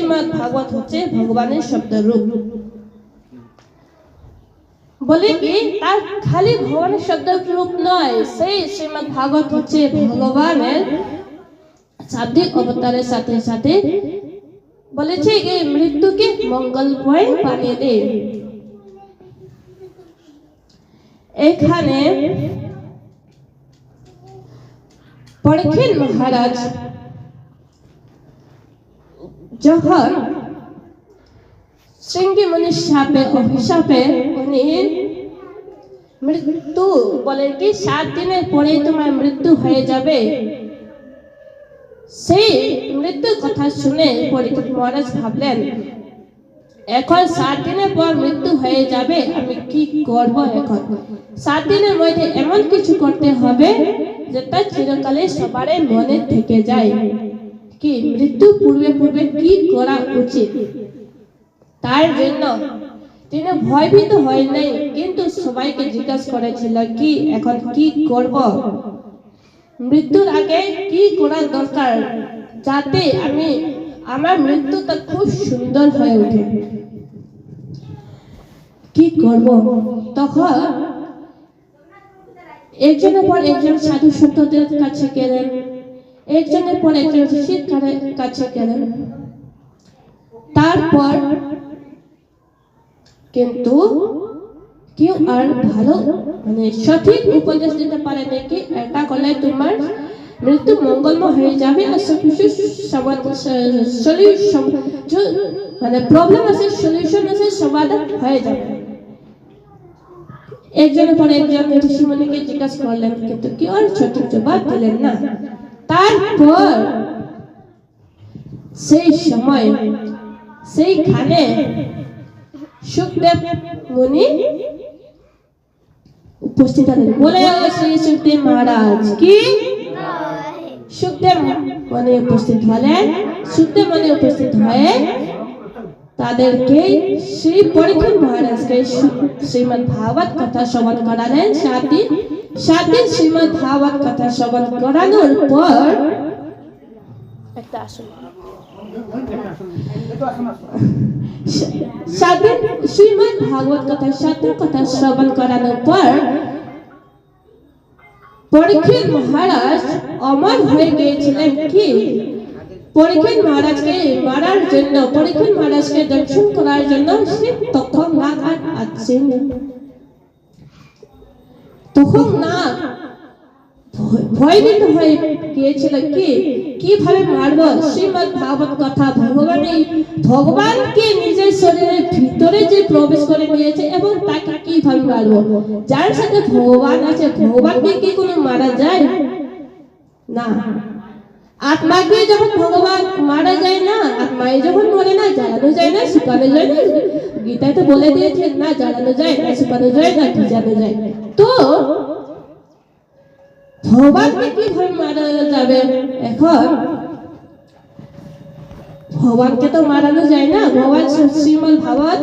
শ্রীমদ্ ভাগবত হচ্ছে ভগবানের শব্দ রূপ। বলে কি তার খালি ভগবানের শব্দ রূপ নয়, সেই শ্রীমদ্ ভাগবত হচ্ছে ভগবানের শাব্দিক অবতারের সাথে সাথে বলেছে যে মৃত্যুকে মঙ্গলময় বানিয়ে দে। এখানে পরীক্ষিত মহারাজ যখন শৃঙ্গি মুনির শাপে অভিশাপে উনি মৃত্যু বলে কি 7 দিনের পরে তোমার মৃত্যু হয়ে যাবে, সেই মৃত্যুর কথা শুনে পরীক্ষিত মহারাজ ভাবলেন এখন 7 দিনের পর মৃত্যু হয়ে যাবে, আমি কি করব? এখন 7 দিনের মধ্যে এমন কিছু করতে হবে যেটা চিরকালে সবার মনে থেকে যায়। কি মৃত্যু পূর্বে পূর্বে কি করা উচিত? তার জন্য তিনি ভয়ভীত হয় নাই, কিন্তু সবাইকে জিজ্ঞাসা করেছিল কি এখন কি করব, মৃত্যুর আগে কি করা দরকার যাতে আমার মৃত্যুটা খুব সুন্দর হয়ে ওঠে, কি করব? তখন একজনের পর একজন সাধু সন্তদের কাছে গেলেন, একজনের পর একজন ঋষির কাছে গেলেন। তারপর কিন্তু কেউ আর ভালো সঠিক উপদেশ দিতে পারে নাকি এটা করলে তোমার মৃত্যু মঙ্গলময় হয়ে যাবে আর সবকিছু সলিউশন প্রবলেম আছে সলিউশন আছে সমাধান হয়ে যাবে। একজনের পর একজন ঋষিমুনিকে জিজ্ঞাসা করলেন, কিন্তু কেউ আর সঠিক জবাব দিলেন না। তারপর সেই সময় সেইখানে সুখদেব মুনি উপস্থিত হলেন। বলে শ্রী সুখদেব মহারাজ কি? সুখদেব মুনি উপস্থিত হলেন। সুখদেব মুনি উপস্থিত হয়ে তাদেরকে শ্রী পরীক্ষিত মহারাজকে শ্রীমদ্ ভাগবত কথা শ্রবণ করালেন। 7 দিন শ্রীমদ্ ভাগবত কথা শ্রবণ করানোর পর একটা আসুন শ্রীমদ্ ভাগবত কথা 7 দিন কথা শ্রবণ করানোর পর পরীক্ষিত মহারাজ অমর হয়ে গিয়েছিলেন। কি পরীক্ষিত মহারাজকে মারার জন্য, পরীক্ষিত মহারাজকে দর্শন করার জন্য সে তখন না আর আসছেন। তখন না ভয়ভীত হয়ে গিয়েছিল কি কিভাবে মারব? শ্রীমদ্ ভাগবত কথা ভগবানকে নিজের শরীরের ভিতরে যে প্রবেশ করে নিয়েছে এবং তাকে কিভাবে মারব? যার সাথে ভগবান আছে ভগবানকে কি কোনো মারা যায় না? আত্মাকে যখন ভগবান মারা যায় না, আত্মায় যখন মরে না, জ্বালানো যায় না, শুকানো যায় না। গীতায় তো বলে দিয়েছেন না জ্বালানো যায় না, শুকানো যায় না, ভিজানো যায়। তো ভগবানকে কিভাবে মারা যাবে? এখন ভগবানকে তো মারানো যায় না। ভগবান শ্রীমদ্ ভাগবত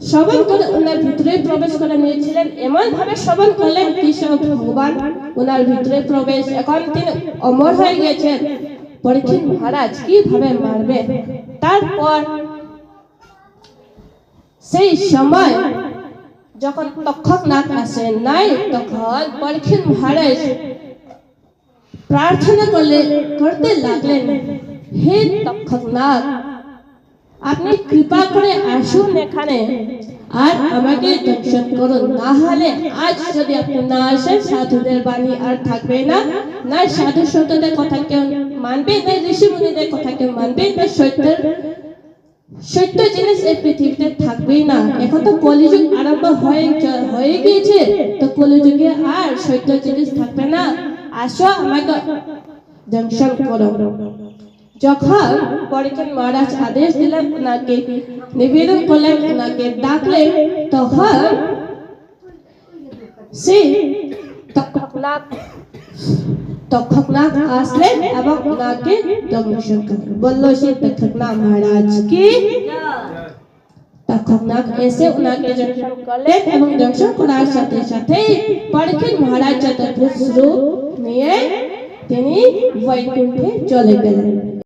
শ্রবণ করে ওনার ভিতরে প্রবেশ করে নিয়েছিলেন, এমন ভাবে শ্রবণ করলেন কি সব ভগবান ওনার ভিতরে প্রবেশ। এখন তিনি অমর হয়ে গেছেন। পরীক্ষিত মহারাজ কিভাবে মারবে? তারপর সেই সময় যখন তক্ষকনাথ আসেন নাই, তখন পরীক্ষিত মহারাজ প্রার্থনা করতে লাগলেন, হে তক্ষকনাথ, আপনি কৃপা করে আসুন এখানে আর আমাকে দর্শন করুন, না হলে আজ যদি আপনি না আসেন সাধুদের বাণী আর থাকবে না, না সাধু সন্তদের কথা কেউ মানবে, না ঋষি মুনিদের কথা কেউ মানবে, না সত্য জিনিস এই পৃথিবীতে থাকবেই না। এখন তো কলিযুগ আরম্ভ হয়ে গিয়েছে, তো কলিযুগে আর সত্য জিনিস থাকবে না, আসো আমাকে দর্শন করো। যখন পরীক্ষিত মহারাজ আদেশ দিলেন, ওনাকে নিবেদন করলেন, ওনাকে ডাকলেন, তখন সে তক্ষকনাথ আসলেন এবং ওনাকে দর্শন করলেন। বলল সে তক্ষকনাথ মহারাজ কি? তক্ষকনাথ এসে ওনাকে দর্শন করলেন এবং দর্শন করার সাথে সাথে পরীক্ষিত মহারাজ চতুর্ভুজ রূপ নিয়ে তিনি বৈকুণ্ঠে চলে গেলেন।